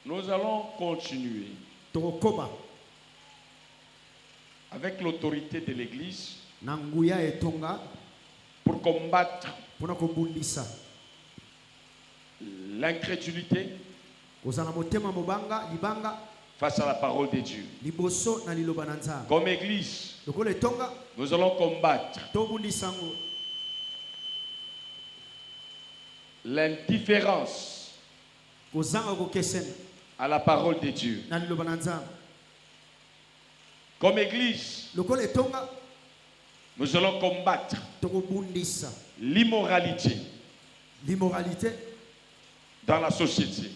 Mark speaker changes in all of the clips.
Speaker 1: Nous allons continuer avec l'autorité de l'Église pour combattre l'incrédulité face à la parole de Dieu. Comme Église, nous allons combattre l'indifférence à la parole de Dieu. Comme Église, nous allons combattre l'immoralité dans la société.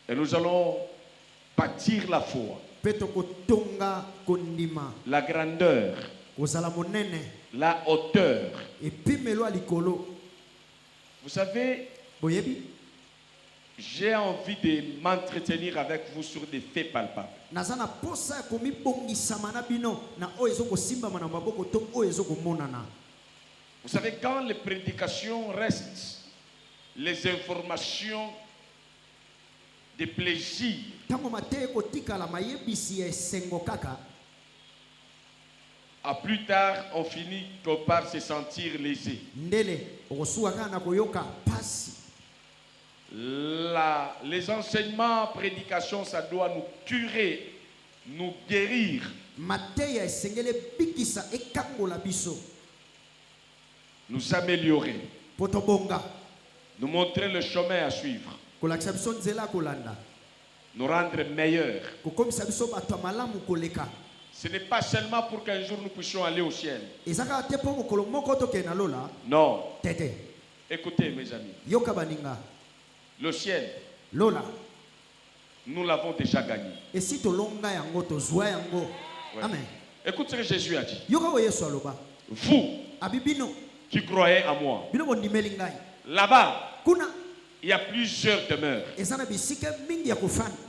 Speaker 1: Et nous allons bâtir la foi, la grandeur, la hauteur. Vous savez, j'ai envie de m'entretenir avec vous sur des faits palpables. Vous savez, quand les prédications restent les informations de plaisir, à plus tard, on finit par se sentir lésé. Les enseignements, prédications, ça doit nous curer, nous guérir. Nous améliorer. Nous montrer le chemin à suivre. Nous rendre meilleurs. Ce n'est pas seulement pour qu'un jour nous puissions aller au ciel. Non. Écoutez mes amis. Le ciel, nous l'avons déjà gagné. Ouais.
Speaker 2: Amen.
Speaker 1: Écoute ce que Jésus a dit. Vous qui croyez en moi, là-bas, il y a plusieurs demeures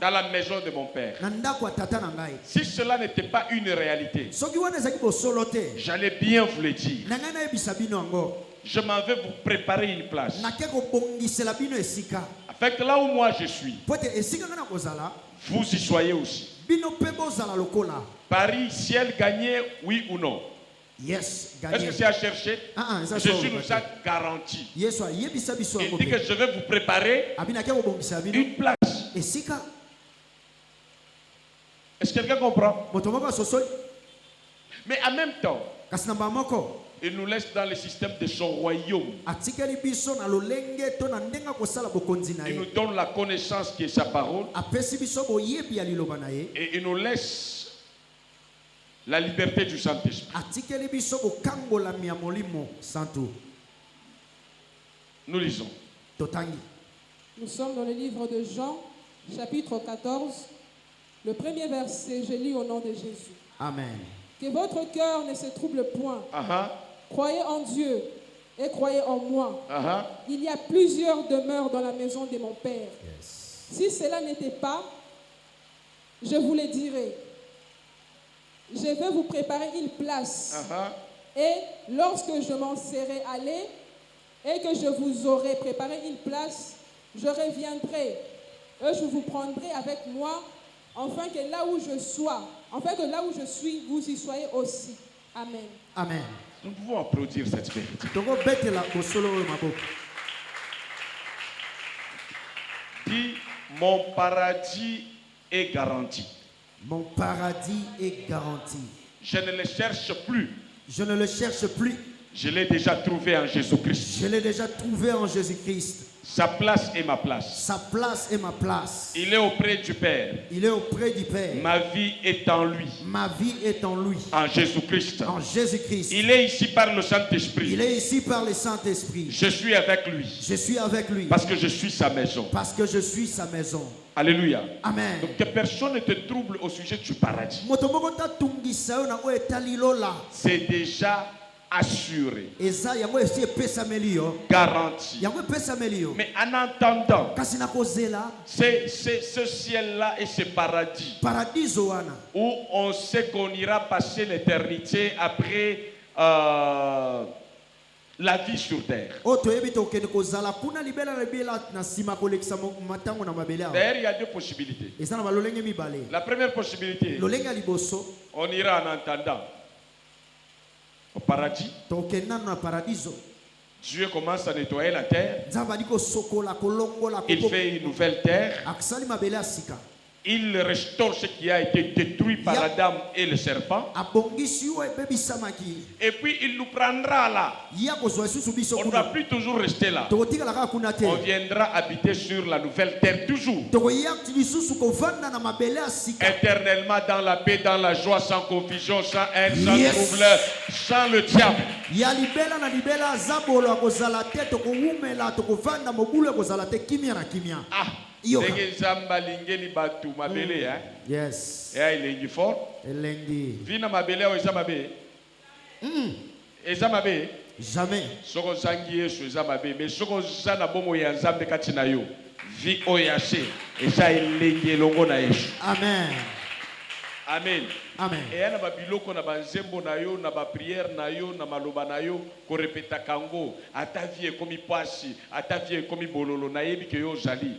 Speaker 1: dans la maison de mon Père. Si cela n'était pas une réalité, j'allais bien vous le dire. Je m'en vais vous préparer une place. Afin que là où moi je suis, vous y soyez aussi. Paris, ciel gagné, oui ou non?
Speaker 2: Yes,
Speaker 1: est-ce que c'est à chercher? Jésus nous a garanti. Il dit que je vais vous préparer une place. Est-ce que quelqu'un comprend? Mais en même temps, il nous laisse dans le système de son royaume. Il nous donne la connaissance qui est sa parole. Et il nous laisse la liberté du Saint-Esprit. Nous lisons.
Speaker 3: Nous sommes dans le livre de Jean, chapitre 14, le premier verset. Je lis au nom de Jésus.
Speaker 2: Amen.
Speaker 3: Que votre cœur ne se trouble point. Croyez en Dieu et croyez en moi. Il y a plusieurs demeures dans la maison de mon Père. Si cela n'était pas, je vous le dirai. Je vais vous préparer une place. Et lorsque je m'en serai allé et que je vous aurai préparé une place, je reviendrai et je vous prendrai avec moi, afin que là où je suis, vous y soyez aussi. Amen.
Speaker 2: Amen.
Speaker 1: Nous pouvons applaudir cette vérité. Dis, mon paradis est garanti.
Speaker 2: Mon paradis est garanti.
Speaker 1: Je ne le cherche plus.
Speaker 2: Je ne le cherche plus.
Speaker 1: Je l'ai déjà trouvé en Jésus-Christ.
Speaker 2: Je l'ai déjà trouvé en Jésus-Christ.
Speaker 1: Sa place est ma place.
Speaker 2: Sa place est ma place.
Speaker 1: Il est auprès du Père.
Speaker 2: Il est auprès du Père.
Speaker 1: Ma vie est en lui.
Speaker 2: Ma vie est en lui.
Speaker 1: En Jésus-Christ.
Speaker 2: En Jésus-Christ.
Speaker 1: Il est ici par le Saint-Esprit.
Speaker 2: Il est ici par le Saint-Esprit.
Speaker 1: Je suis avec lui.
Speaker 2: Je suis avec lui.
Speaker 1: Parce que je suis sa maison.
Speaker 2: Parce que je suis sa maison.
Speaker 1: Alléluia.
Speaker 2: Amen.
Speaker 1: Donc que personne ne te trouble au sujet du paradis. C'est déjà assuré, garanti. Mais en attendant, ce ciel-là et ce paradis où on sait qu'on ira passer l'éternité après la vie sur terre. D'ailleurs, il y a deux possibilités. La première possibilité, on ira en entendant au paradis. Dieu commence à nettoyer la terre. Il fait une nouvelle terre. Il restaure ce qui a été détruit par Adam et le serpent. Et puis il nous prendra là. On ne va plus toujours rester là. On viendra habiter sur la nouvelle terre toujours. Éternellement dans la paix, dans la joie, sans confusion, sans haine, sans trouble, sans le diable. Ah.
Speaker 2: Yes.
Speaker 1: Il est fort. Vina mabele o ezamabe. Ezamabe.
Speaker 2: Jamais.
Speaker 1: Soko zangi Yesu ezamabe, mais soko zana bomo ya Nzambe kati na yo. Vi oyashe eza elenge longo na Yesu.
Speaker 2: Amen.
Speaker 1: Amen.
Speaker 2: Amen.
Speaker 1: Et yana ba biloko na banzembo na yo, na ba prière na yo, na maloba na yo, ko répéta kango, ata vie komi pasi, ata vie komi bololo na yebi ke yo zali.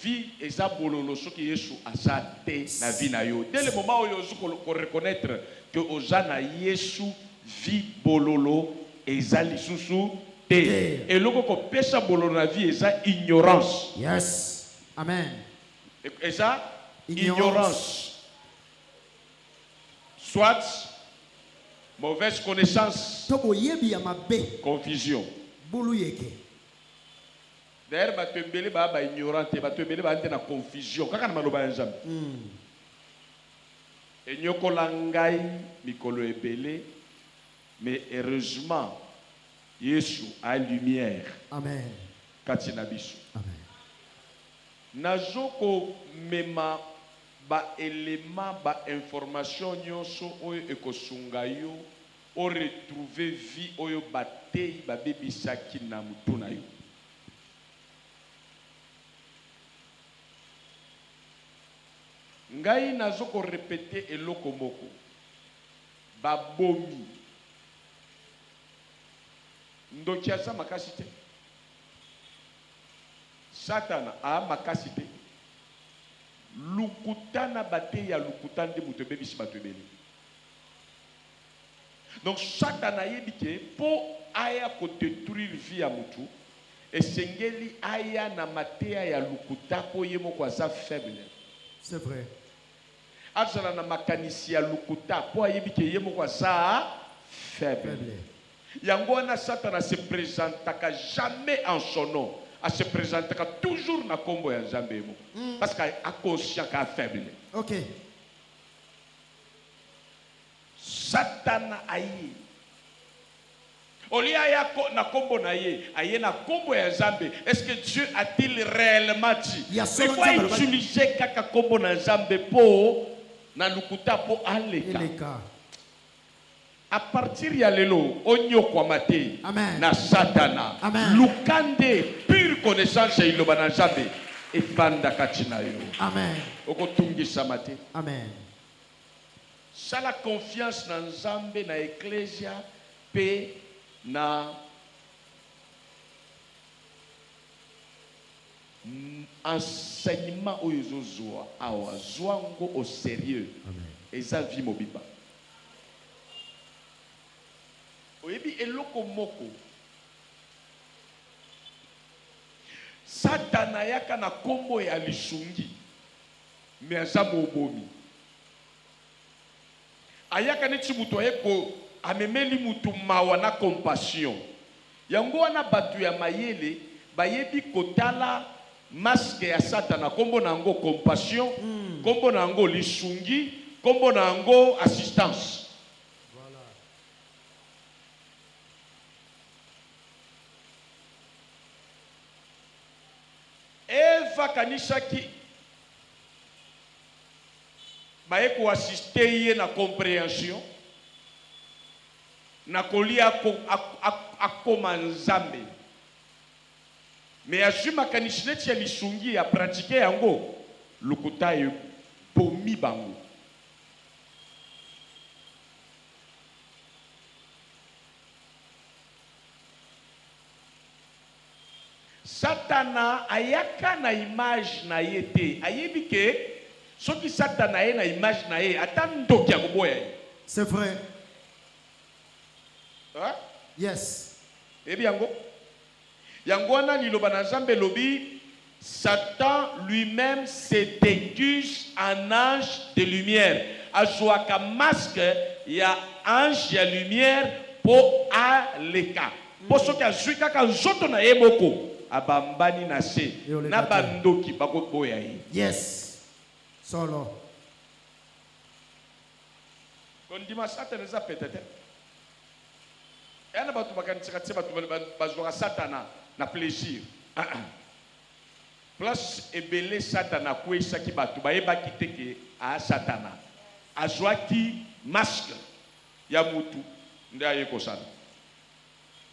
Speaker 1: Vie eza bololo soki Yesu azate na vie na yo. Dès le moment où yozu ko reconnaître que ozana Yesu vie bololo eza lisusu te. Et loko ko pesa bololo na vie eza ignorance.
Speaker 2: Yes. Amen.
Speaker 1: Eza ignorance. Soit mauvaise connaissance, confusion. D'ailleurs, batembele ba ignorante, batembele ba ante na confusion. Kaka na maloba nzambe. Enyoko langai mikolo ebele, mais heureusement Yesu a lumière.
Speaker 2: Amen.
Speaker 1: Katina biso.
Speaker 2: Amen.
Speaker 1: Nazoko mema ba élément ba information nyonso oyo ekosunga yo o retrouver vie oyo batei ba bebisaki na mutu na yo. Ngai nazoko répéter eloko moko ba bomi ndoki aza makasi te. Satana a makasi te. Lukutana bate ya lukutana de mutu bebisi bato ebele. Donc Satana yebike po aya ko détruire vie ya mutu esengeli aya na matea ya lukuta po yemo kwa sa faible.
Speaker 2: C'est vrai.
Speaker 1: Azala na makanisi ya lukuta po ayebike yemo kwa sa faible. Yango na Satana se présentaka jamais en son nom. À se présenter toujours na kombo ya Nzambe mo parce qu'à conscient qu'à faible.
Speaker 2: OK.
Speaker 1: Satana ayi. Olia ya na kombo na ye, aye na kombo ya Nzambe. Est-ce que Dieu a-t-il réellement dit? Il faut utiliser kaka kombo na Nzambe po na lukuta po aleka. À partir ya lelo onyo kwa mate na Satana.
Speaker 2: Amen.
Speaker 1: Lukande pure connaissance ya iloba na Nzambe efanda katina yo.
Speaker 2: Amen.
Speaker 1: Okotungisa mate.
Speaker 2: Amen.
Speaker 1: Sala confiance na Nzambe na ecclesia pe na enseignement oyo zozwa awa zwango au sérieux.
Speaker 2: Amen.
Speaker 1: Eza vie mobiba. Oyebi eloko moko Satana yaka na kombo ya lisungi me aza mobomi ayaka neti mutu ayeko amemeli mutu mawa na compassion yango wana batu ya mayele bayebi kotala masque ya Satana kombo na ngo compassion kombo na ngo lisungi kombo na ngo assistance. Eva kanisaki baye ko assister ye na compréhension na kolia akoma Nzambe mais azuma kanishineti ya lisungi ya pratiquer yango lukuta ye bomi bango. Satana ayaka na image na yete. Ayebi ke soki Satana ye na image na ye atando kia koboya.
Speaker 2: C'est vrai.
Speaker 1: Hein?
Speaker 2: Yes.
Speaker 1: Ebi yango. Yango na liloba na Nzambe lobi Satan lui-même se déguise en ange de lumière. Azwaka masque ya ange ya lumière po aleka. Po soki azwi kaka nzoto na ye moko abambani na se na bandoki bakoboya ye.
Speaker 2: Yes. Solo.
Speaker 1: Kondima Satan eza peut-être. Yana batu bakanisaka tse batu bazwaka Satana na plaisir. Place ebele Satana kwesaki batu bayebaki teke a Satana. Azwaki masque ya mutu nde ayekosana.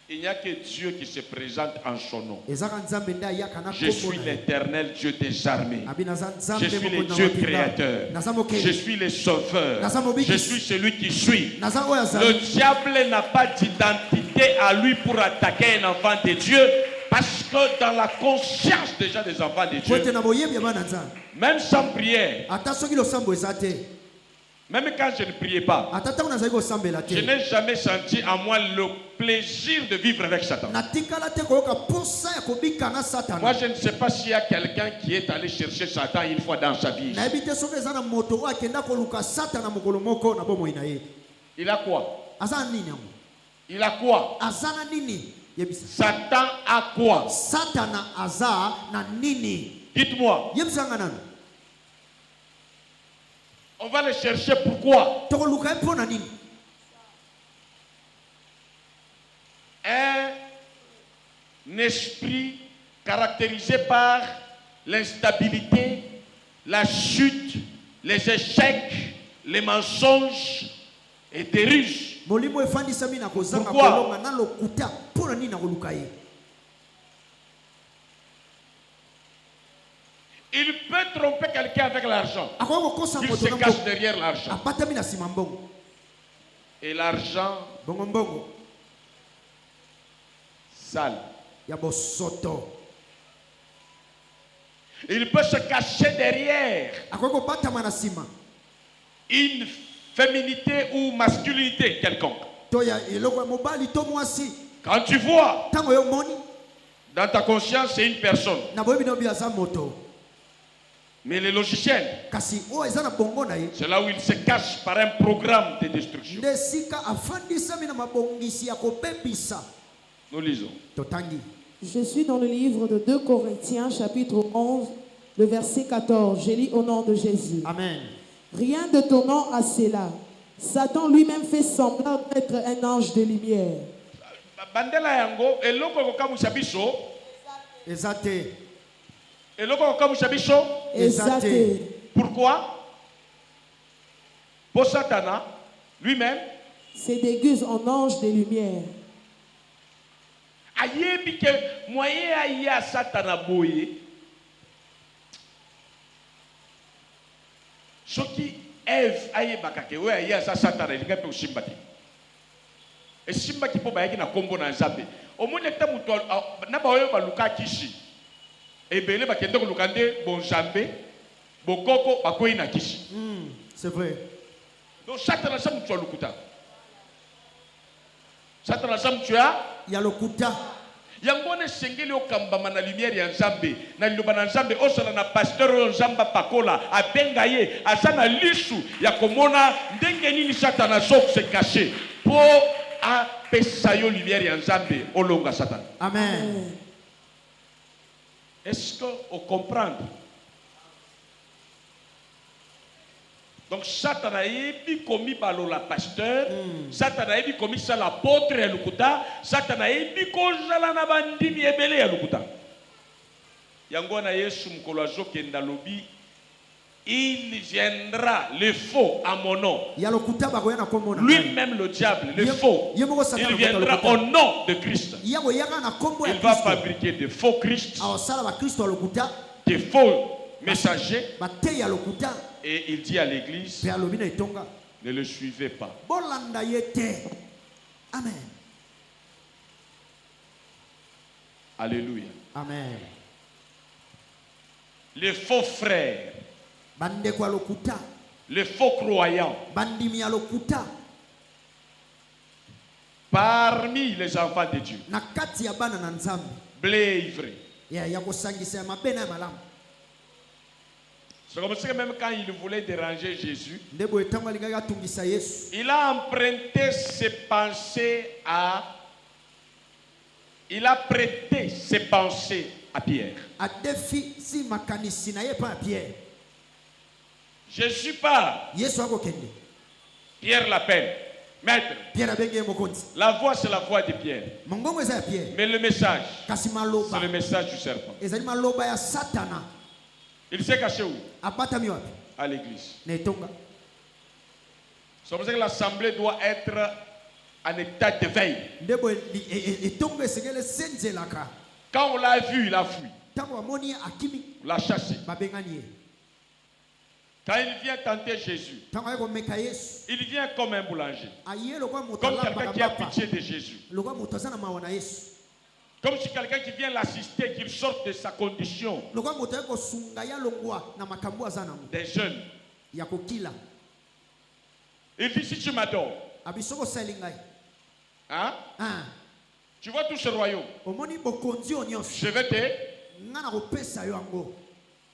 Speaker 1: Il n'y a que Dieu qui se présente en son nom. Je suis l'Éternel Dieu des armées. Je suis le Dieu créateur. Je suis le sauveur. Je suis celui qui suis. Le diable n'a pas d'identité à lui pour attaquer un enfant de Dieu. Parce que dans la conscience déjà des enfants de Dieu, même sans prière, même quand je ne priais pas, je n'ai jamais senti en moi le plaisir de vivre avec Satan. Moi, je ne sais pas s'il y a quelqu'un qui est allé chercher Satan une fois dans sa vie. Il a quoi? Il a quoi? Satan a quoi? Dites-moi. On va le chercher pourquoi? Un esprit caractérisé par l'instabilité, la chute, les échecs, les mensonges et des ruses. Pourquoi? Il peut tromper quelqu'un avec l'argent. Il se cache derrière l'argent. Et l'argent sale. Il peut se cacher derrière une féminité ou masculinité quelconque. Quand tu vois, dans ta conscience, c'est une personne. Mais les logiciels, c'est là où il se cache par un programme de destruction. Nous lisons.
Speaker 3: Je suis dans le livre de 2 Corinthiens, chapitre 11, le verset 14. Je lis au nom de Jésus.
Speaker 2: Amen.
Speaker 3: Rien d'étonnant à cela. Satan lui-même fait semblant d'être un ange de lumière.
Speaker 1: Pourquoi? Pour Satan lui-même
Speaker 3: se déguise en ange de lumière.
Speaker 1: Ayebi ke moyen aya Satan boye. Soki Eve ayebaka ke we aya Satan elinga pe usimbati. Esimbaki po bayaki na kombo na Nzambe. Omoni ta muto na baoyo baluka kishi. Ebele bakende ko lukande bon Nzambe, bokoko bakoyi na kishi.
Speaker 2: C'est vrai.
Speaker 1: Donc Satan sa muto lukuta. Satan sa muto ya
Speaker 2: lukuta.
Speaker 1: Yangone sengeli okambama na lumière ya Nzambe na liloba na Nzambe osala na pasteur oyo Nzamba pakola abenga ye asana lisu ya komona ndenge nini Satan so se cacher po a pesa yo lumière ya Nzambe olonga Satan.
Speaker 2: Amen.
Speaker 1: Est-ce que on comprend? Donc Satan a ébi commis balola pasteur, Satan a ébi commis ça l'apôtre ya lukuta, Satan a ébi kozala na bandimi ebele ya lukuta. Yango na Yesu mkolo azokenda lobi, il viendra le faux à mon nom. Lui-même le diable, le faux, il viendra au nom de Christ. Il va fabriquer de faux Christ, de faux messagers. Et il dit à l'église, ne le suivez pas.
Speaker 2: Amen.
Speaker 1: Alléluia.
Speaker 2: Amen.
Speaker 1: Les faux frères, les faux croyants, parmi les enfants de Dieu, blé ivré. C'est comme ça que même quand il voulait déranger Jésus, il a emprunté ses pensées à... Il a prêté ses pensées à Pierre. Jésus part. Pierre l'appelle. Maître. La voix, c'est la voix de Pierre. Mais le message, c'est le message du serpent. Il s'est caché où? À l'église. C'est pour ça que l'assemblée doit être en état de veille. Quand on l'a vu, il a fui. On l'a chassé. Quand il vient tenter Jésus, il vient comme un boulanger. Comme quelqu'un qui a pitié de Jésus. Comme si quelqu'un qui vient l'assister, qu'il sorte de sa condition. Des jeunes. Il dit, si tu m'adores, hein? Tu vois tout ce royaume, je vais te...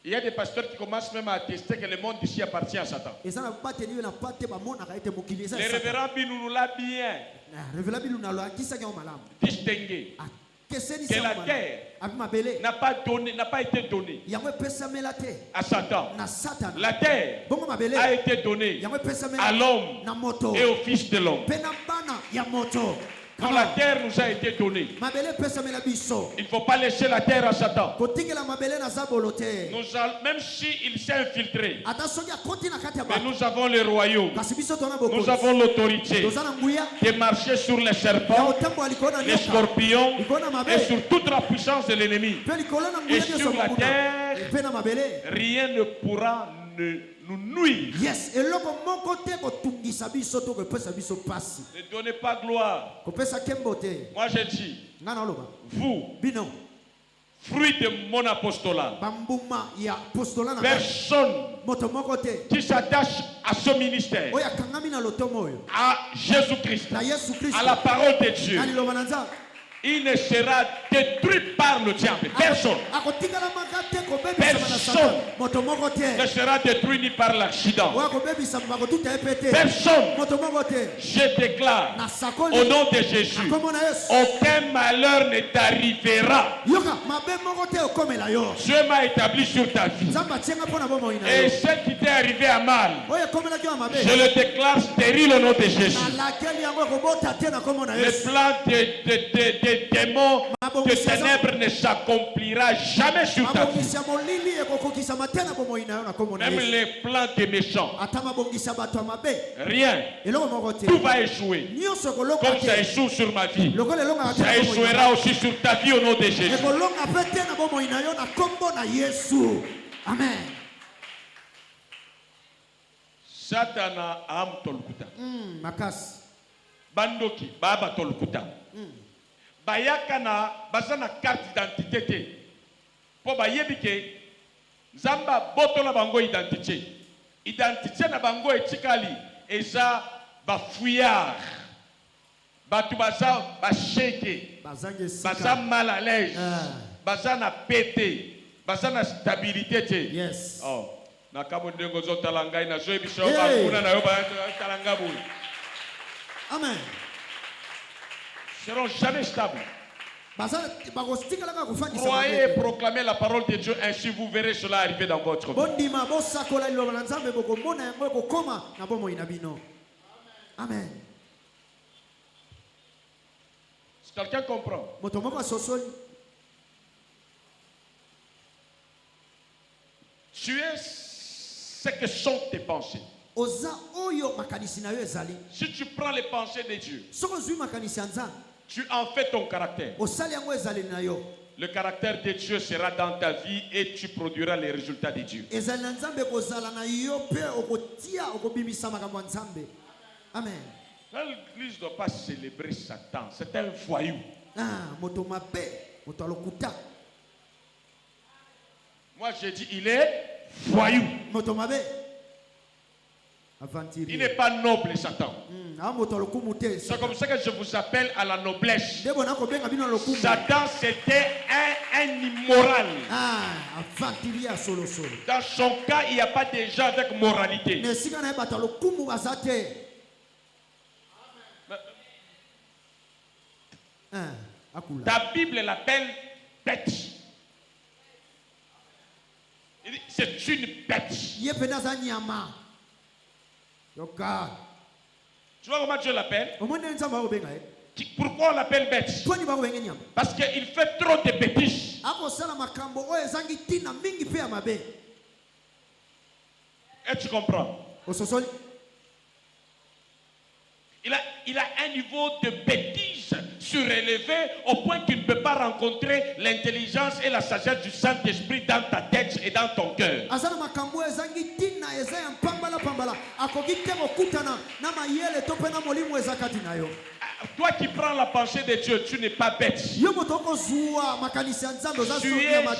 Speaker 1: Il y a des pasteurs qui commencent même à attester que le monde ici appartient à Satan. Les révérends nous l'a bien distingué que la terre n'a pas été donnée à Satan. La terre a été donnée à l'homme et au fils de l'homme. Quand la terre nous a été donnée, il ne faut pas laisser la terre à Satan. Même s'il s'est infiltré, mais nous avons le royaume, nous avons l'autorité de marcher sur les serpents, les scorpions et sur toute la puissance de l'ennemi. Et sur la terre, rien ne pourra nous nuire.
Speaker 2: Yes.
Speaker 1: Ne donnez pas gloire. Moi je dis, vous, fruit de mon apostolat, personne qui s'attache à ce ministère, à Jésus-Christ, à la parole de Dieu, il ne sera détruit par le diable. Personne. Personne ne sera détruit ni par l'accident. Personne. Je déclare au nom de Jésus, aucun malheur ne t'arrivera. Dieu m'a établi sur ta vie. Et ce qui t'est arrivé à mal, je le déclare stérile au nom de Jésus. Le plan des démons de ténèbres ne s'accomplira jamais sur ta vie. Même les plans des méchants, rien, tout va échouer. Comme ça échoue sur ma vie, ça échouera aussi sur ta vie au nom de Jésus.
Speaker 2: Amen.
Speaker 1: Satana am tolkuta.
Speaker 2: Makas.
Speaker 1: Bandoki baba tolkuta. Bayaka na bazana carte d'identité. Po bayebike Zamba botola bango identité. Identité na bango etikali eza ba fouillard. Batu baza ba shake. Baza mal à l'aise. Baza na pété. Baza na stabilité.
Speaker 2: Yes.
Speaker 1: Oh. Na kamo ndengo zo talangai na zo ebiso bakuna na yo ba talanga bu.
Speaker 2: Amen.
Speaker 1: Seront jamais stables. Croyez et proclamez la parole de Dieu, ainsi vous verrez cela arriver dans votre vie.
Speaker 2: Amen.
Speaker 1: Si quelqu'un comprend, tu es ce que sont tes pensées. Si tu prends les pensées de Dieu, tu en fais ton caractère. Le caractère de Dieu sera dans ta vie et tu produiras les résultats de Dieu.
Speaker 2: Amen.
Speaker 1: L'église ne doit pas célébrer Satan. C'est un voyou.
Speaker 4: Moi j'ai dit il est voyou. Il n'est pas noble, Satan. C'est comme ça que je vous appelle à la noblesse. Satan, c'était un immoral. Dans son cas, il n'y a pas de gens avec moralité. Ta Bible l'appelle bête. C'est une bête. Tu vois comment Dieu l'appelle? Pourquoi on l'appelle bête? Parce qu'il fait trop de bêtises. Et tu comprends? Il a un niveau de bêtise surélevé au point qu'il ne peut pas rencontrer l'intelligence et la sagesse du Saint-Esprit dans ta tête et dans ton cœur. Toi qui prends la pensée de Dieu, tu n'es pas bête. Tu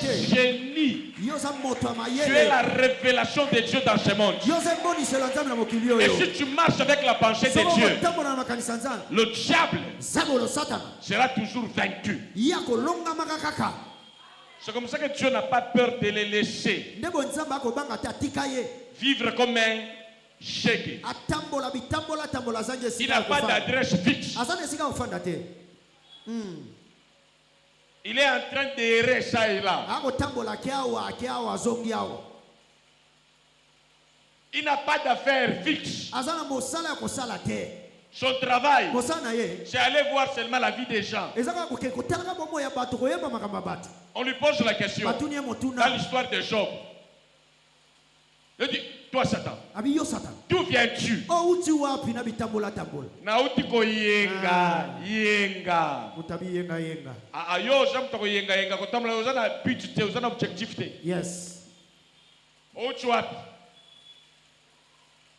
Speaker 4: es génie. Tu es la révélation de Dieu dans ce monde. Et si tu marches avec la pensée de Dieu, le diable sera toujours vaincu. C'est comme ça que Dieu n'a pas peur de les laisser vivre comme un chèque. Il n'a pas d'adresse fixe. Il est en train d'errer ça et là. Il n'a pas d'affaires fixes. Son travail, c'est aller voir seulement la vie des gens. On lui pose la question dans l'histoire de Job. Il dit, toi Satan, d'où viens-tu? Nauti ko yenga. Yo jam to yenga yenga ko tamla uzana but te uzana objectif te.
Speaker 2: Yes.
Speaker 4: O chuapi.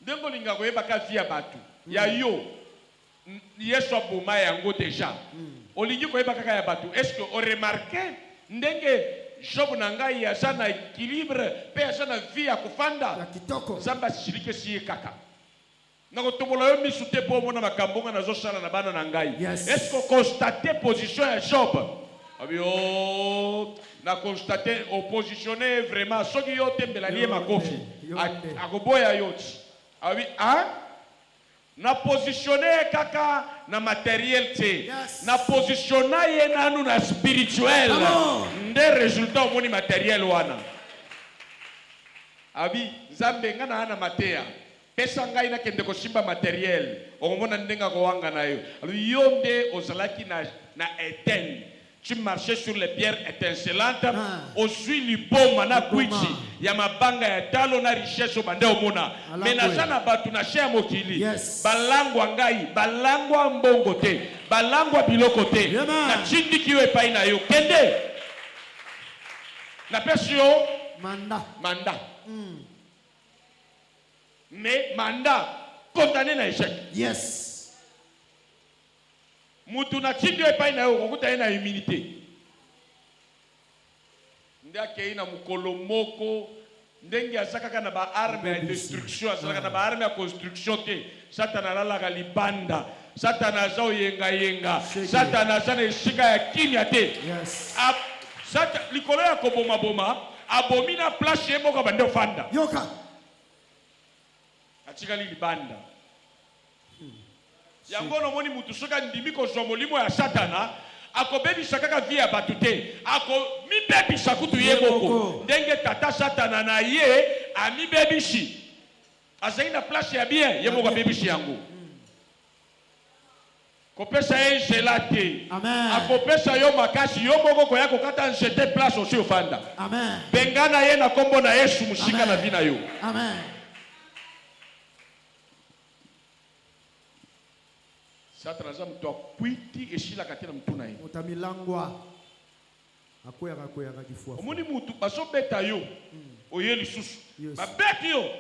Speaker 4: Ndembo linga ko yeba ka via batu. Ya yo. Yesu aboma yango déjà. Olingi ko yeba kaka ya batu. Est-ce que on remarqué ndenge Job nangai ya sana équilibre pe ya sana vie ya kufanda zamba shirike siye kaka nako tobola yo misute po mona makambonga nazo sala na bana nangai. Est-ce que constater position ya Job abio na constater oppositionner vraiment soki yo tembela lié makofi akoboya yoti abi na positionner kaka na matériel te na positionner ye nanu na spirituel nde résultat omoni matériel wana abi nzambe nga na matea pesa ngai na kende ko simba matériel omona ndenga ko wanga na yo abi yo nde ozalaki na Eden. Tu marchais sur les pierres étincelantes. Osui liboma na kuichi ya mabanga ya talo na richesse obande omona. Mais na jana batu na share mokili. Balangwa ngai, balangwa mbongo te, balangwa biloko te. Na chindi kiwe epai na yo. Kende. Na pesi yo manda. Mais manda condamné na échec.
Speaker 2: Yes.
Speaker 4: Mutu na chindi epai na yo kokuta na humilité. Ndake ina mukolo moko ndenge asaka na ba arme ya destruction, asaka na ba arme ya construction te. Satana lala libanda, Satana zao yenga, Satana sana ishika ya kimya te. Sata likolo ya koboma abomina place yemo ka bande fanda.
Speaker 2: Yoka.
Speaker 4: Achika libanda. Yango no moni mutu soka ndimi ko zomolimo ya Satana akobebisa kaka via batute ako mi bebisa kutu yeboko ndenge tata Satana na ye ami bebishi azali na place ya bien yemo ko bebishi yango kopesa ye gelate akopesa yo makasi yo moko ko ya kokata njete place aussi ofanda
Speaker 2: amen
Speaker 4: bengana ye na kombo na Yesu musika na vina yo
Speaker 2: amen.
Speaker 4: Satana za mtu akwiti eshila katena mtu na ye.
Speaker 2: Utamilangwa. Akoya kifua.
Speaker 4: Omoni mutu baso beta yo. Oyeli susu. Ba beti yo.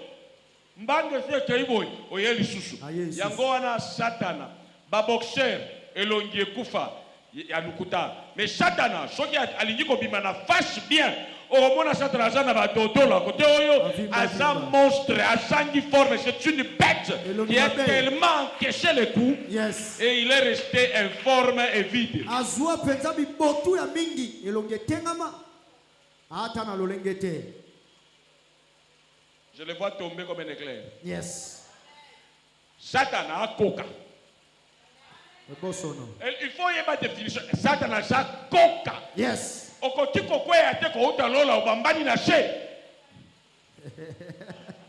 Speaker 4: Mbange seke iboy oyeli susu. Yango wana Satana ba boxer elongie kufa ya lukuta. Mais Satana soki alingi ko bima na face bien Oromona Satan aza na badodo la côté oyo, aza monstre, azangi forme, c'est une bête qui a tellement encaissé le coup et il est resté informe et vide.
Speaker 2: Azwa penza bibotu ya mingi elonge tengama ata na lolengete.
Speaker 4: Je le vois tomber comme un éclair.
Speaker 2: Yes.
Speaker 4: Satan a coca. Il faut y avoir une définition. Satan a coca.
Speaker 2: Yes.
Speaker 4: Okoti kokwe ate ko utalola obambani na she.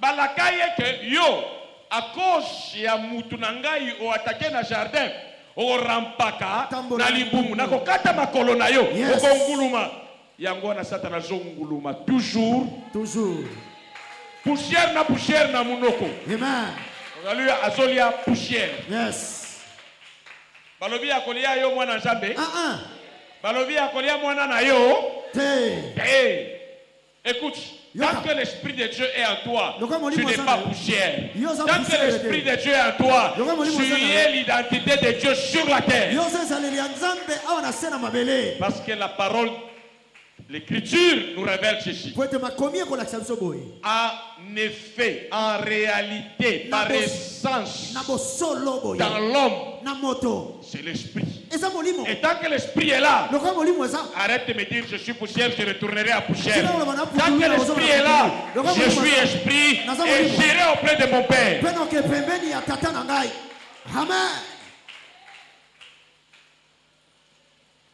Speaker 4: Balakaye ke yo à cause ya mutu na ngai o atake na jardin o rampaka na libumu na kokata makolo na yo okonguluma yango na Satan azonguluma toujours poussière na munoko.
Speaker 2: Amen.
Speaker 4: Alléluia, azolia poussière.
Speaker 2: Yes.
Speaker 4: Balobi akolia yo mwana nzambe. Balobi akolia mwana na yo. Écoute, tant que l'esprit de Dieu est en toi, tu n'es pas poussière. Tant que l'esprit de Dieu est en toi, tu es l'identité de Dieu sur la terre. Parce que la parole, l'écriture nous révèle ceci. En effet, en réalité, par essence, dans l'homme, c'est l'esprit. Et tant que l'esprit est là, arrête de me dire je suis poussière, je retournerai à poussière. Tant que l'esprit est là, je suis esprit et j'irai auprès de mon Père.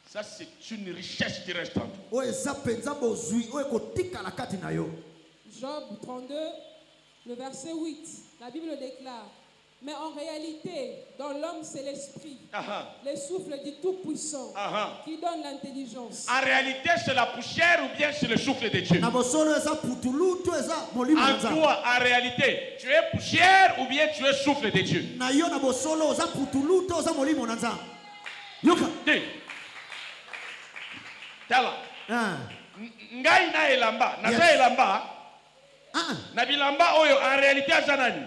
Speaker 4: Ça, c'est une richesse qui reste en toi.
Speaker 3: Job 32, le verset 8, la Bible déclare: mais en réalité, dans l'homme, c'est l'esprit, le souffle du Tout-Puissant, qui donne l'intelligence.
Speaker 4: En réalité, c'est la poussière ou bien c'est le souffle de Dieu? En toi, en réalité, tu es poussière ou bien tu es souffle de Dieu? Tala. Ngai na elamba, na elamba. Na bilamba oyo en réalité azanani.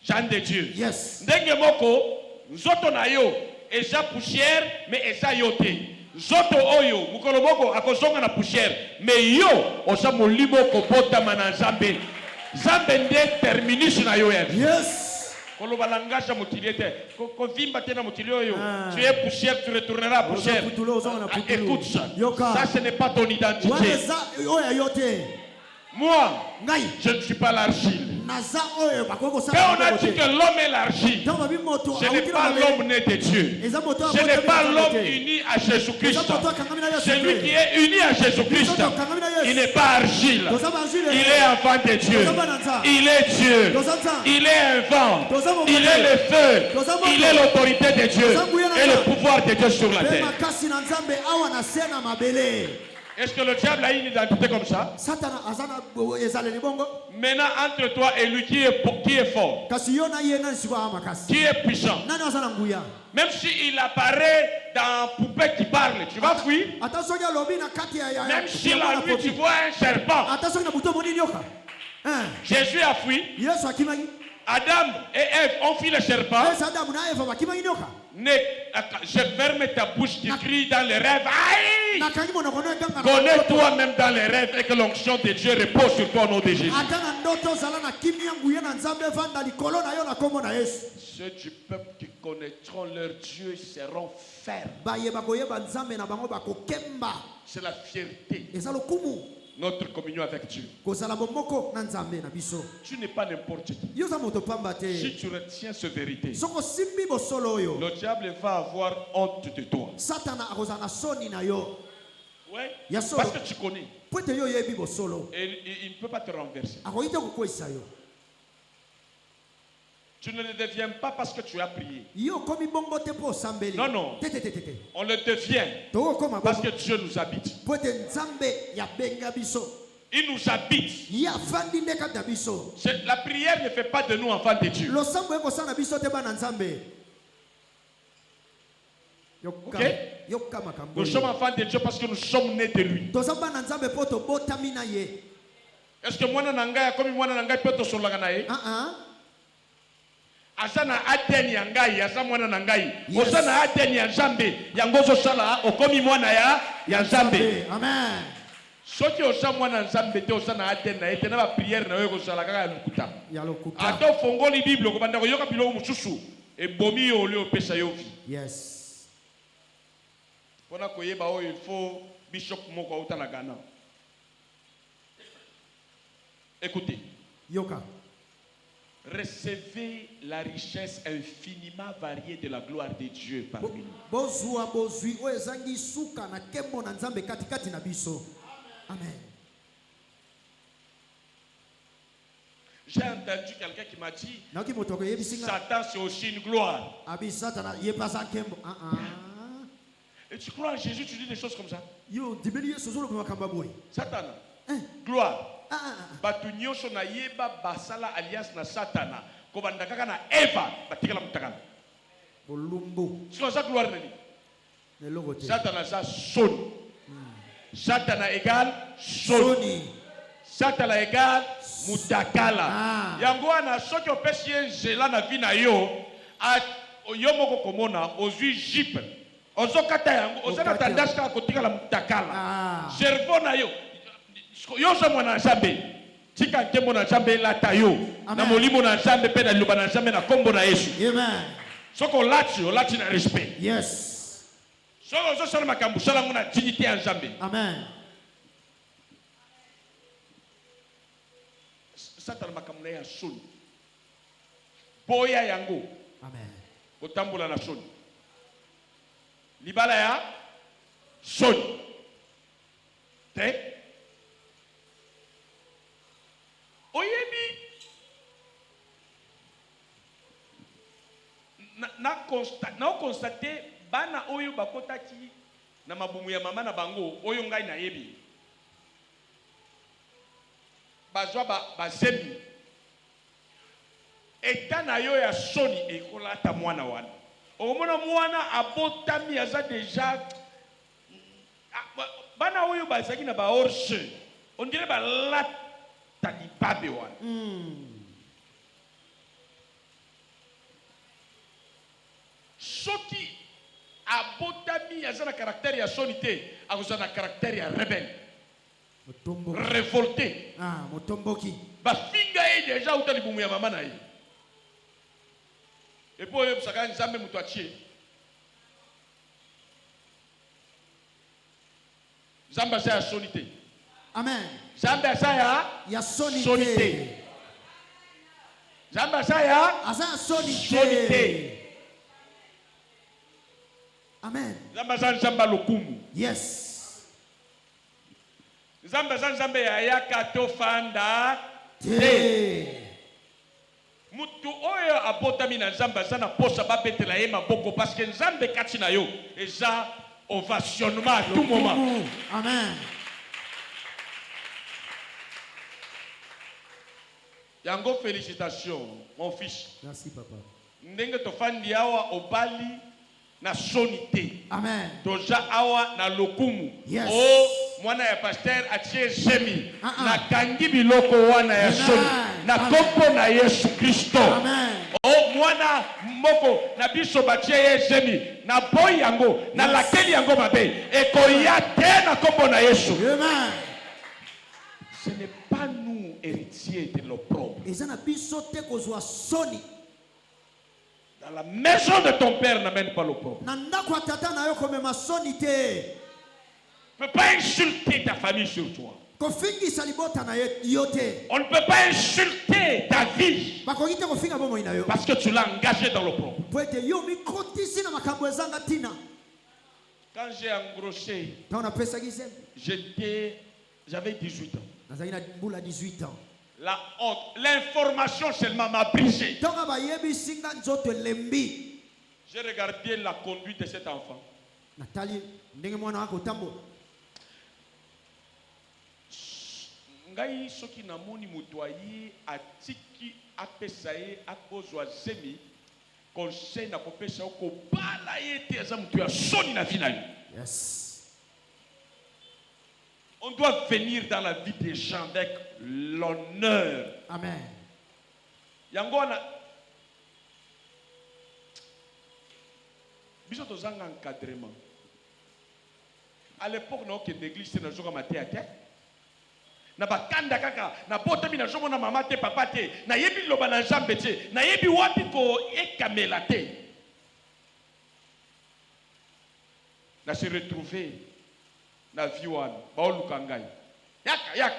Speaker 4: Jean de Dieu.
Speaker 2: Yes.
Speaker 4: Ndenge moko, nzoto na yo, eza poussière, mais eza yote. Nzoto oyo, mukolo moko akozonga na poussière, mais yo, osa molimo kobota mana Nzambe. Nzambe nde terminus na yo ya.
Speaker 2: Yes.
Speaker 4: Koloba langage motiliete, ko vimba tena motilio yo. Tu es poussière, tu retourneras à poussière. Écoute ça. Ça ce n'est pas ton identité. Moi, je ne suis pas l'argile. Quand on a dit que l'homme est l'argile, ce n'est pas l'homme né de Dieu. Ce n'est pas l'homme uni à Jésus-Christ. Celui qui est uni à Jésus-Christ, il n'est pas argile. Il est enfant de Dieu. Il est Dieu. Il est un vent. Il est le feu. Il est l'autorité de Dieu et le pouvoir de Dieu sur la terre. Est-ce que le diable a une identité comme ça? Maintenant, entre toi et lui, qui est fort? Qui est puissant? Même s'il apparaît dans poupée qui parle, tu vas fuir. Même si la nuit tu vois un serpent. Jésus a fui. Adam et Ève ont fui le serpent. Je ferme ta bouche, tu cries dans les rêves. Aïe! Connais toi-même dans les rêves et que l'onction de Dieu repose sur toi au nom de Jésus. Ceux du peuple qui connaîtront leur Dieu seront fermes. C'est la fierté. Notre communion avec Dieu. Tu n'es pas n'importe qui. Si tu retiens cette vérité, le diable va avoir honte de toi. Oui, parce que tu connais. Et il ne peut pas te renverser. Tu ne le deviens pas parce que tu as prié. Non, non. On le devient parce que Dieu nous habite. Il nous habite. La prière ne fait pas de nous enfants de Dieu. Okay? Nous sommes enfants de Dieu parce que nous sommes nés de lui. Est-ce que moi, Asana ateni yangai, asa mwana nangai. Osana ateni ya Nzambe, yangozo sala okomi mwana ya Nzambe.
Speaker 2: Amen.
Speaker 4: soki osa mwana nzambe te osa na ate na ete na ba prière na yo kozala kaka ya lokuta ata fongoli bible ko banda ko yoka biloko mususu e bomi yo le opesa yo vie.
Speaker 2: Yes.
Speaker 4: Pona ko yeba o il faut bishop moko auta na Ghana. Écoutez.
Speaker 2: Yoka.
Speaker 4: Recevez la richesse infiniment variée de la gloire de Dieu parmi nous.
Speaker 2: Bozua bozui o ezangi suka na kembo na nzambe katikati na biso. Amen.
Speaker 4: J'ai entendu quelqu'un qui m'a dit Satan c'est aussi une gloire. Et tu crois en Jésus, tu dis des choses comme ça. Satan, gloire. Batu nyosho na yeba basala alias na Satana. Kobanda kaka na Eva batikala mutakana. C'est ça gloire nani. Satana ça sonne. Satana égale sonne. Satana égale mutakala. Yango wana soki opesi nzela na vie na yo yo moko komona ozwi jipe. Ozokata yango ozana tendance ka kotikala mutakala. Cerveau na yo yo so mwana nzambe tika nkembo na nzambe lata yo na molimo na nzambe pe na liloba na nzambe na kombo na Yesu.
Speaker 2: Amen.
Speaker 4: Soko olati na respect.
Speaker 2: Yes.
Speaker 4: Soko ozosala makambo sala ngona dignité ya nzambe.
Speaker 2: Amen.
Speaker 4: Satana makambo na ya soni. Boya yango.
Speaker 2: Amen.
Speaker 4: Otambola na soni. Libala ya soni. Te oyebi na constate bana oyo bakotaki na mabumu ya mama na bango oyo ngai na yebi bazwa bazemi eta na yo ya soni ekolata mwana wana omona mwana abotami aza deja bana oyo bazaki na ba hors-jeu on dirait balata talibabe wana. Soki abotami azana caractère ya sonité, azana caractère ya rebelle. Révolté.
Speaker 2: Motomboki.
Speaker 4: Ba finga e déjà utali bumu ya mama na ye. Et puis oyo busaka nzambe mutu achie. Nzambe sa ya sonité.
Speaker 2: Amen.
Speaker 4: Zamba saya
Speaker 2: ya sonité.
Speaker 4: Zamba saya
Speaker 2: asa sonité. Amen.
Speaker 4: Zamba zamba lokumu.
Speaker 2: Yes.
Speaker 4: Zamba ya yaka tofanda
Speaker 2: te.
Speaker 4: Mutu oyo abotami na zamba sana posa babetela ye maboko parce que nzambe kati na yo eza ovationnement à tout moment.
Speaker 2: Amen.
Speaker 4: Yango félicitations mon fils.
Speaker 2: Merci papa.
Speaker 4: Ndenge tofandi awa obali na sonité.
Speaker 2: Amen.
Speaker 4: Toja awa na lokumu.
Speaker 2: Yes.
Speaker 4: O mwana ya pasteur atie jemi na kangi biloko wana ya soni na kompo na Yesu Kristo.
Speaker 2: Amen.
Speaker 4: O mwana moko na biso batie ye jemi na boy yango na lakeli yango mabe ekoya te na kompo na Yesu.
Speaker 2: Amen.
Speaker 4: Ce n'est pas nous héritiers de l'opprobre. Dans la maison de ton père n'amène pas l'opprobre. Tu ne peux pas insulter ta famille sur toi. On ne peut pas insulter ta vie parce que tu l'as engagé dans l'opprobre. Quand j'ai engrossé, j'avais 18 ans. La honte, l'information seulement m'a brisé. J'ai regardé la conduite de cet enfant. Ngai soki namoni mutoyi atiki apesaye akozwa zemi conseil na kopesa ko bala yete aza mutu ya soni na vie na yo.
Speaker 2: Yes.
Speaker 4: On doit venir dans la vie des gens avec l'honneur.
Speaker 2: Amen.
Speaker 4: Yangona. Biso tozanga encadrement. À l'époque, nous avons une église, nous avons maté à terre. na bakanda kaka na botami na jomo na mama te papa te na yebi loba na jambe te na yebi wapi ko ekamela te na se retrouver na vie wana baoluka ngai yaka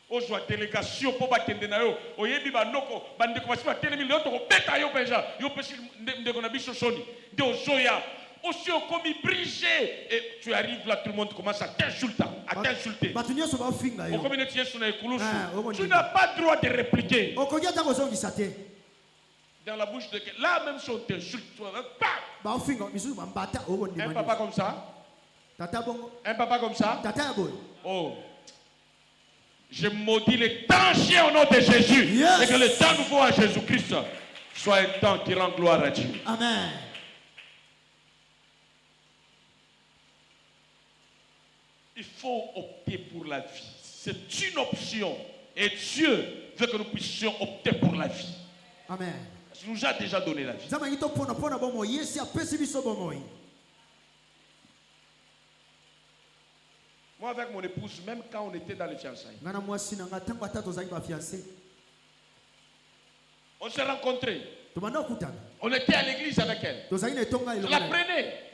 Speaker 4: ozwa délégation po bakende na yo oyebi banoko bandeko basi batelemi leo tokobeta yo penja yo pesi ndeko na biso soni nde ozoya aussi comme brigé et tu arrives là tout le monde commence à t'insulter au communauté tu n'as pas droit de répliquer dans la bouche de quelqu'un la même chose t'insulte un papa comme ça oh je maudis les temps chiens au nom de Jésus et que le temps nouveau à Jésus-Christ soit un temps qui rend gloire à Dieu.
Speaker 2: Amen.
Speaker 4: Il faut opter pour la vie. C'est une option. Et Dieu veut que nous puissions opter pour la vie.
Speaker 2: Amen.
Speaker 4: Il nous a déjà donné la vie. Moi avec mon épouse, même quand on était dans les fiançailles, on s'est rencontrés. On était à l'église avec elle. Je la prenais.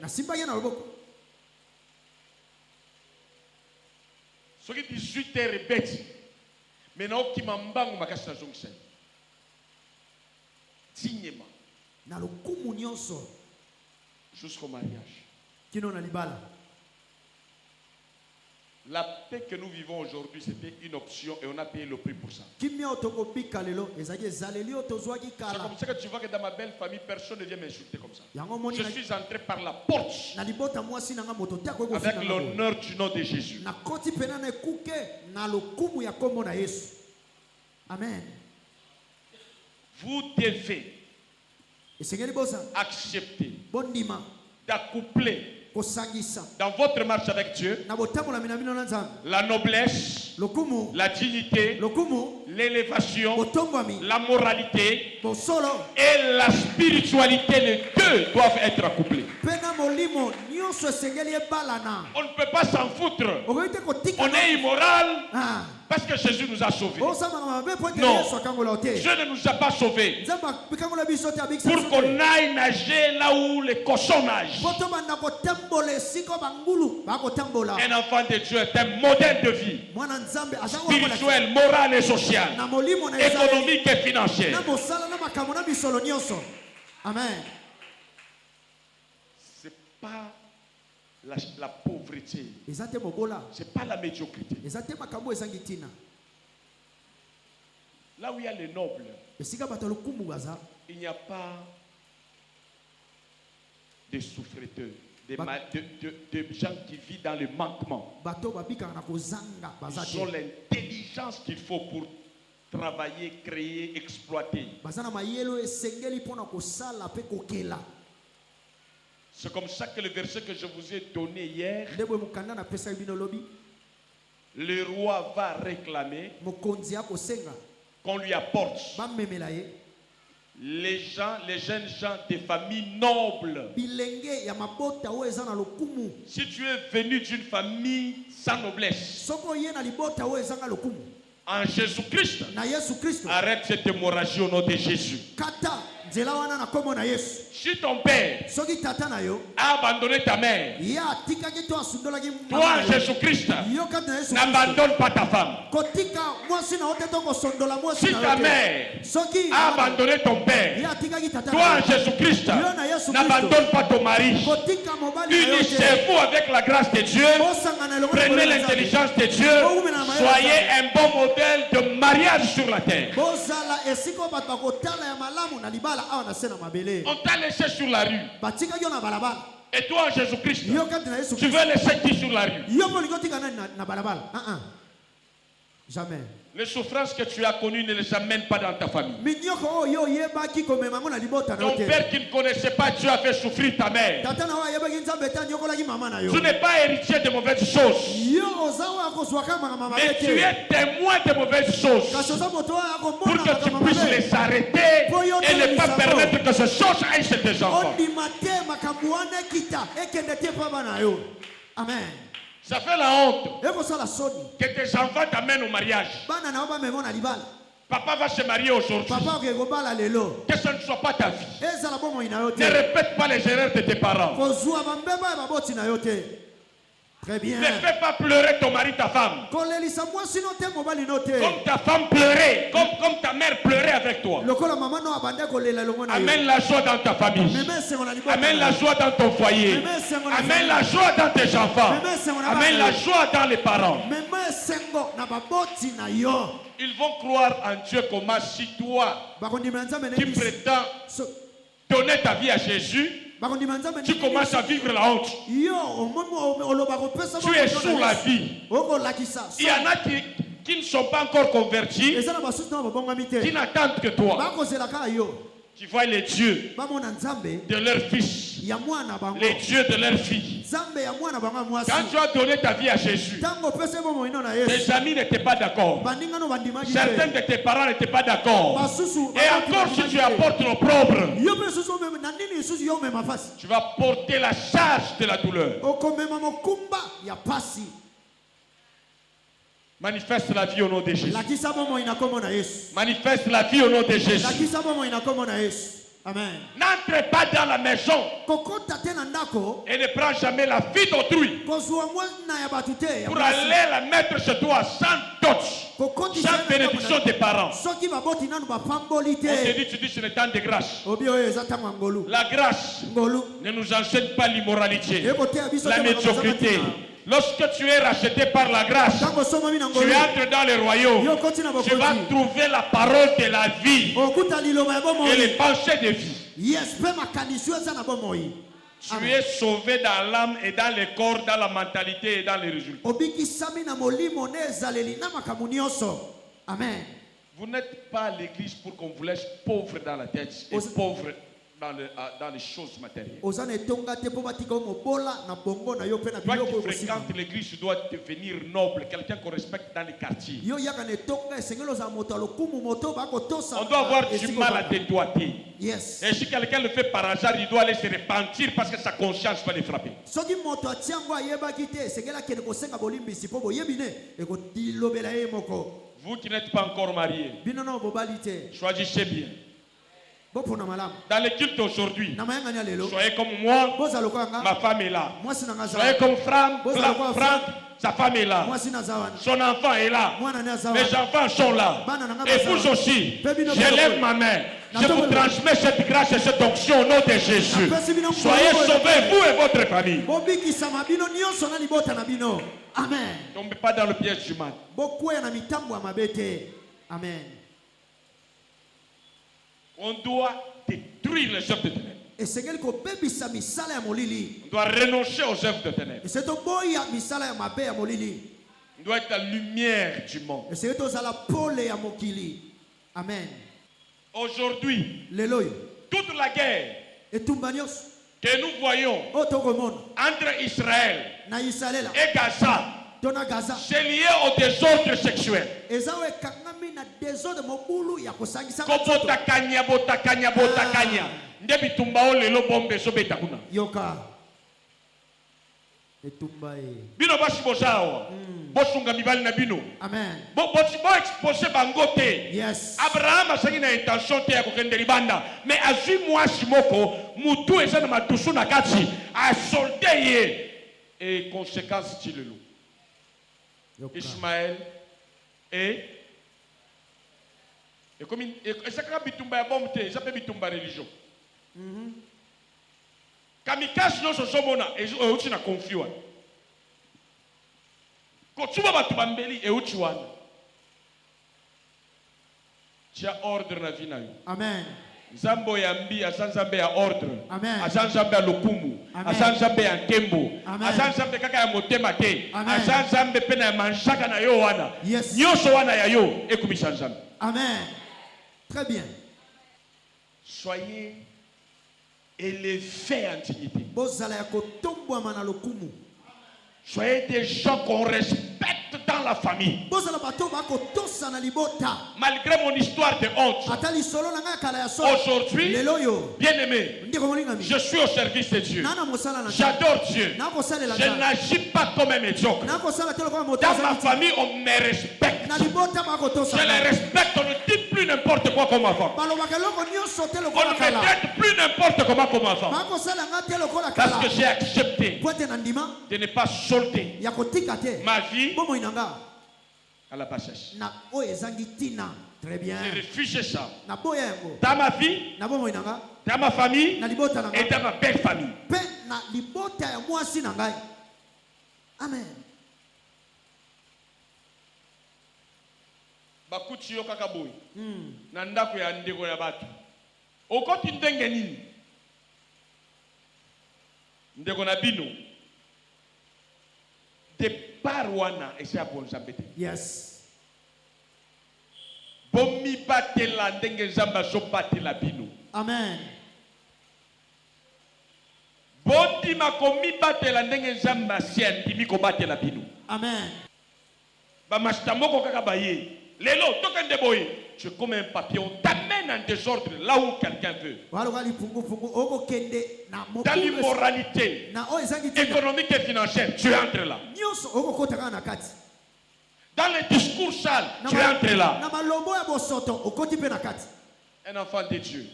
Speaker 4: Ce qui 18 heures et bête. Maintenant, qui m'a mbangou ma casse la jonction. Dignement. Jusqu'au mariage. La paix que nous vivons aujourd'hui, c'était une option et on a payé le prix pour ça. C'est comme ça que tu vois que dans ma belle famille, personne ne vient m'insulter comme ça. Je suis entré par la porte avec l'honneur du nom de Jésus.
Speaker 2: Amen.
Speaker 4: Vous devez accepter d'accoupler dans votre marche avec Dieu la noblesse, la dignité, l'élévation, la moralité et la spiritualité. Les deux doivent être accouplés. On ne peut pas s'en foutre. On est immoral parce que Jésus nous a sauvés. Non, Dieu ne nous a pas sauvés pour qu'on aille nager là où les cochons nagent. Un enfant de Dieu est un modèle de vie spirituel, moral et social, économique et financier.
Speaker 2: Amen.
Speaker 4: C'est pas la pauvreté. C'est pas la médiocrité. Là où il y a les nobles, il n'y a pas de souffreteurs, de gens qui vivent dans le manquement. Ils ont l'intelligence qu'il faut pour travailler, créer, exploiter. C'est comme ça que le verset que je vous ai donné hier, le roi va réclamer qu'on lui apporte les jeunes gens des familles nobles. Si tu es venu d'une famille sans noblesse, en Jésus-Christ, arrête cette hémorragie au nom de Jésus. Si ton père a abandonné ta mère, toi, Jésus-Christ, n'abandonne pas ta femme. Si ta mère a abandonné ton père, toi, Jésus-Christ, n'abandonne pas ton mari. Unissez-vous avec la grâce de Dieu. Prenez l'intelligence de Dieu. Soyez un bon modèle de mariage sur la terre. On t'a laissé sur la rue. Et toi, Jésus-Christ, tu veux laisser qui sur la rue?
Speaker 2: Jamais.
Speaker 4: Les souffrances que tu as connues ne les amène pas dans ta famille. Ton père qui ne connaissait pas Dieu a fait souffrir ta mère. Tu n'es pas héritier de mauvaises choses. Mais tu es témoin de mauvaises choses. Pour que tu puisses les arrêter et ne pas permettre que ces choses aillent chez tes enfants.
Speaker 2: Amen.
Speaker 4: Ça fait la honte que tes enfants t'amènent au mariage. Papa va se marier aujourd'hui. Que ce ne soit pas ta vie. Ne répète pas les erreurs de tes parents.
Speaker 2: Très bien.
Speaker 4: Ne fais pas pleurer ton mari, ta femme. Comme ta femme pleurait, comme ta mère pleurait avec toi. Amène la joie dans ta famille. Amène la joie dans ton foyer. Amène la joie dans tes enfants. Amène la joie dans les parents. Ils vont croire en Dieu comme si toi, qui prétends donner ta vie à Jésus, tu commences à vivre la honte. Tu es sous la vie. Il y en a qui ne sont pas encore convertis, qui n'attendent que toi. Tu vois les dieux de leurs fils, les dieux de leurs filles. Quand tu as donné ta vie à Jésus, tes amis n'étaient pas d'accord. Certains de tes parents n'étaient pas d'accord. Et encore si tu apportes l'opprobre, tu vas porter la charge de la douleur. Manifeste la vie au nom de Jésus. Manifeste la vie au nom de Jésus.
Speaker 2: Amen.
Speaker 4: N'entre pas dans la maison et ne prends jamais la vie d'autrui pour aller la mettre chez toi sans dot, sans bénédiction des parents. On te dit, tu dis c'est le temps de grâce. La grâce ne nous enseigne pas l'immoralité, la médiocrité. Lorsque tu es racheté par la grâce, tu entres dans le royaume. Tu vas trouver la parole de la vie et les pensées de vie. Tu es sauvé dans l'âme et dans le corps, dans la mentalité et dans les résultats.
Speaker 2: Amen.
Speaker 4: Vous n'êtes pas à l'église pour qu'on vous laisse pauvre dans la tête et pauvre dans les choses matérielles. Toi qui fréquentes l'église, tu dois devenir noble, quelqu'un qu'on respecte dans les quartiers. On doit avoir du mal à dédoiter.
Speaker 2: Yes.
Speaker 4: Et si quelqu'un le fait par hasard, il doit aller se repentir parce que sa conscience va le frapper. Vous qui n'êtes pas encore mariés, choisissez bien. Dans le culte aujourd'hui, soyez comme moi, ma femme est là. Soyez comme Franck, sa femme est là. Son enfant est là. Mes enfants sont là. Et vous aussi, je lève ma main. Je vous transmets cette grâce et cette onction au nom de Jésus. Soyez sauvés, vous et votre famille.
Speaker 2: Amen.
Speaker 4: Ne tombez pas dans le piège du mal.
Speaker 2: Amen.
Speaker 4: On doit détruire les œuvres de ténèbres. On doit renoncer aux œuvres de ténèbres. On doit être la lumière du monde.
Speaker 2: Amen.
Speaker 4: Aujourd'hui, toute la guerre que nous voyons entre Israël et Gaza, c'est lié au désordre sexuel. Bino basi bozawa bosunga mibali na bino.
Speaker 2: Amen.
Speaker 4: Bo expose bangote.
Speaker 2: Yes.
Speaker 4: Abraham asangi na intention te ya kokende libanda, mais azui mwasi moko mutu eza na matusu na kati a solde ye et conséquence tilelo. Ismaël et comme ça ka bitumba ya bomte, ça peut bitumba religion. Kamikaze no sosomona euti na confiwa. Kotuba batu bambeli euti wana. Tia ordre na vie na yo.
Speaker 2: Amen.
Speaker 4: Nzambo ya mbi asanzambe ya ordre.
Speaker 2: Amen.
Speaker 4: Asanzambe ya lokumu. Asanzambe ya nkembo. Asanzambe kaka ya motema te. Asanzambe pena ya manshaka na yo wana.
Speaker 2: Yes.
Speaker 4: Nyoso wana ya yo ekumisa nzambe.
Speaker 2: Amen. Très bien.
Speaker 4: Soyez élevés en dignité. Soyez des gens qu'on respecte dans dans la famille. Malgré mon histoire de honte. Aujourd'hui, bien aimé, je suis au service de Dieu. J'adore Dieu. Je n'agis pas comme un médiocre. Dans ma famille, on me respecte. Je les respecte, on ne dit plus n'importe quoi comme avant. On ne me traite plus n'importe comment comme avant. Parce que j'ai accepté de ne pas solder ma vie à la bassesse.
Speaker 2: Très bien.
Speaker 4: J'ai refusé ça. Dans ma vie, dans ma famille et dans ma belle famille.
Speaker 2: Amen.
Speaker 4: Bakuti yo kaka boy. Na ndako ya ndeko ya batu. Okoti ndenge nini? Ndeko na bino. De parwana esa bonzambe te.
Speaker 2: Yes.
Speaker 4: Bomi batela ndenge nzamba zo batela bino.
Speaker 2: Amen.
Speaker 4: Boti makomi batela ndenge nzamba si andimi ko batela bino.
Speaker 2: Amen.
Speaker 4: Ba mastamoko kaka baye. Lelo, tu comme un papier, on t'amène en désordre là où quelqu'un veut. Dans l'immoralité économique et financière, tu entres là. Dans les discours sales, tu entres là. Un enfant de Dieu,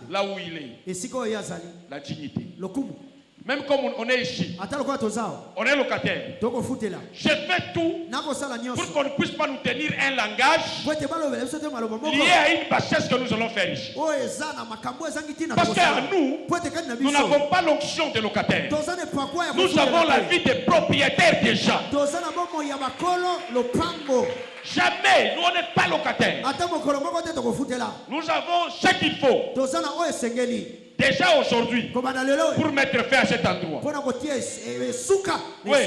Speaker 4: là où il est, la dignité. Même comme on est ici, on est locataire. Je fais tout pour qu'on ne puisse pas nous tenir un langage lié à une bassesse que nous allons faire ici. Parce qu'à nous n'avons pas l'onction de locataire. Nous avons la vie des propriétaires déjà. Jamais, nous on n'est pas locataire. Nous avons ce qu'il faut. Déjà aujourd'hui, pour mettre fin à cet endroit. Oui,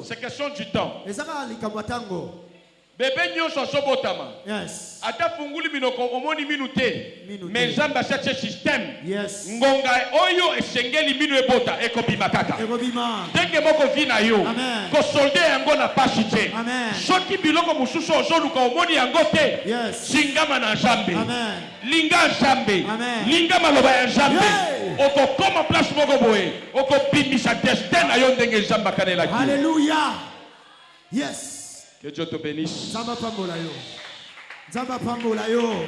Speaker 4: c'est question du temps. Bébé nyonso sobotama.
Speaker 2: Yes.
Speaker 4: Ata funguli minoko omoni minute. Mais zamba cette système.
Speaker 2: Yes.
Speaker 4: Ngonga oyo esengeli minu ebota ekobima kaka.
Speaker 2: Ekobima.
Speaker 4: Denge moko vina yo.
Speaker 2: Amen.
Speaker 4: Ko solde yango na pasi te.
Speaker 2: Amen.
Speaker 4: Soki biloko mususu ozoluka omoni yango te.
Speaker 2: Yes.
Speaker 4: Singama na Nzambe.
Speaker 2: Amen.
Speaker 4: Linga Nzambe.
Speaker 2: Amen.
Speaker 4: Linga maloba ya Nzambe.
Speaker 2: Yeah.
Speaker 4: Oko koma place moko boye. Oko bimisa destin na yo ndenge Nzamba kanela ki.
Speaker 2: Hallelujah. Yes.
Speaker 4: Que Dieu te bénisse.
Speaker 2: Zamba pambola yo.